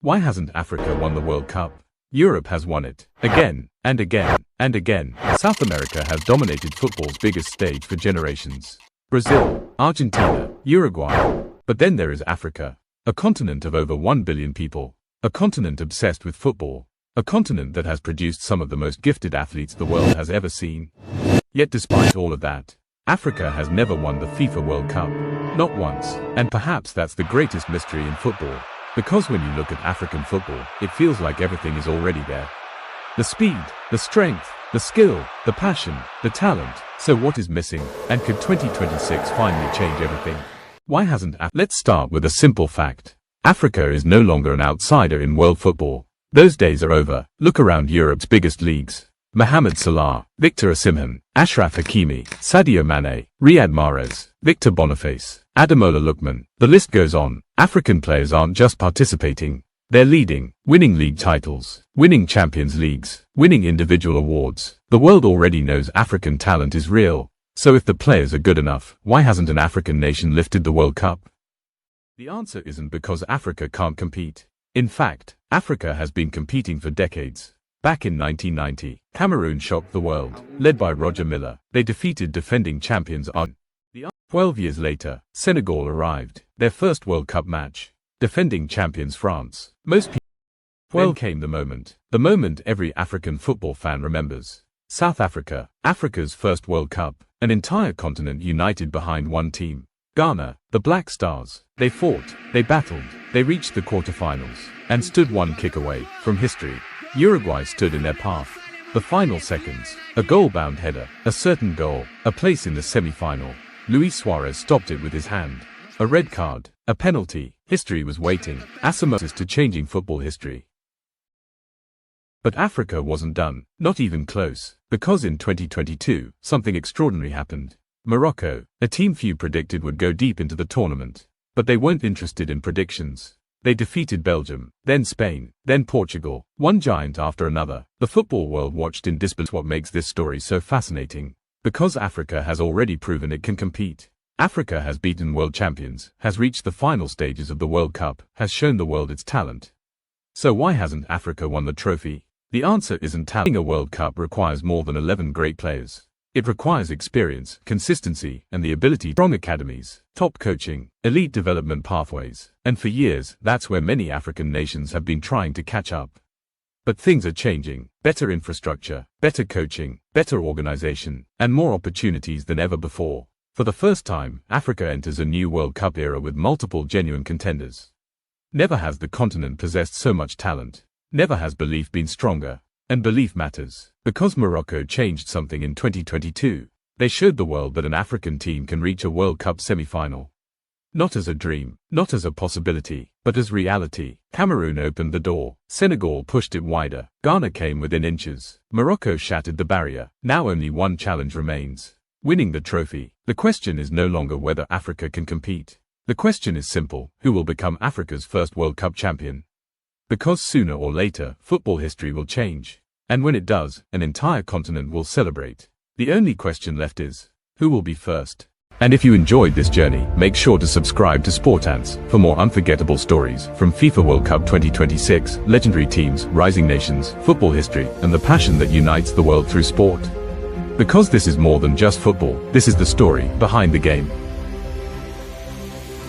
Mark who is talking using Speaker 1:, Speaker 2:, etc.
Speaker 1: Why hasn't Africa won the World Cup? Europe has won it, again, and again, and again. South America has dominated football's biggest stage for generations. Brazil, Argentina, Uruguay. But then there is Africa, a continent of over 1 billion people, a continent obsessed with football, a continent that has produced some of the most gifted athletes the world has ever seen. Yet despite all of that, Africa has never won the FIFA World Cup. Not once. And perhaps that's the greatest mystery in football. Because when you look at African football, it feels like everything is already there. The speed, the strength, the skill, the passion, the talent. So what is missing? And could 2026 finally change everything? Why hasn't Africa? Let's start with a simple fact. Africa is no longer an outsider in world football. Those days are over. Look around Europe's biggest leagues. Mohamed Salah, Victor Osimhen, Achraf Hakimi, Sadio Mane, Riyad Mahrez, Victor Boniface, Ademola Lookman. The list goes on. African players aren't just participating. They're leading, winning league titles, winning Champions Leagues, winning individual awards. The world already knows African talent is real. So if the players are good enough, why hasn't an African nation lifted the World Cup? The answer isn't because Africa can't compete. In fact, Africa has been competing for decades. Back in 1990, Cameroon shocked the world. Led by Roger Milla, they defeated defending champions Argentina. 12 years later, Senegal arrived, their first World Cup match, defending champions France. Then came the moment every African football fan remembers. South Africa, Africa's first World Cup, an entire continent united behind one team. Ghana, the Black Stars. They fought, they battled, they reached the quarterfinals, and stood one kick away from history. Uruguay stood in their path. The final seconds, a goal-bound header, a certain goal, a place in the semi-final. Luis Suarez stopped it with his hand. A red card, a penalty. History was waiting. Osmosis to changing football history. But Africa wasn't done, not even close, because in 2022, something extraordinary happened. Morocco, a team few predicted would go deep into the tournament. But they weren't interested in predictions. They defeated Belgium, then Spain, then Portugal, one giant after another. The football world watched in disbelief. What makes this story so fascinating? Because Africa has already proven it can compete. Africa has beaten world champions, has reached the final stages of the World Cup, has shown the world its talent. So why hasn't Africa won the trophy? The answer isn't talent. Winning a World Cup requires more than 11 great players. It requires experience, consistency, and the ability. Strong academies, top coaching, elite development pathways. And for years, that's where many African nations have been trying to catch up. But things are changing. Better infrastructure, better coaching, better organization, and more opportunities than ever before. For the first time, Africa enters a new World Cup era with multiple genuine contenders. Never has the continent possessed so much talent. Never has belief been stronger. And belief matters. Because Morocco changed something in 2022. They showed the world that an African team can reach a World Cup semi-final. Not as a dream, not as a possibility, but as reality. Cameroon opened the door. Senegal pushed it wider. Ghana came within inches. Morocco shattered the barrier. Now only one challenge remains. Winning the trophy. The question is no longer whether Africa can compete. The question is simple: who will become Africa's first World Cup champion? Because sooner or later, football history will change. And when it does, an entire continent will celebrate. The only question left is, who will be first? And if you enjoyed this journey, make sure to subscribe to Sport Ants for more unforgettable stories from FIFA World Cup 2026, legendary teams, rising nations, football history, and the passion that unites the world through sport. Because this is more than just football, this is the story behind the game.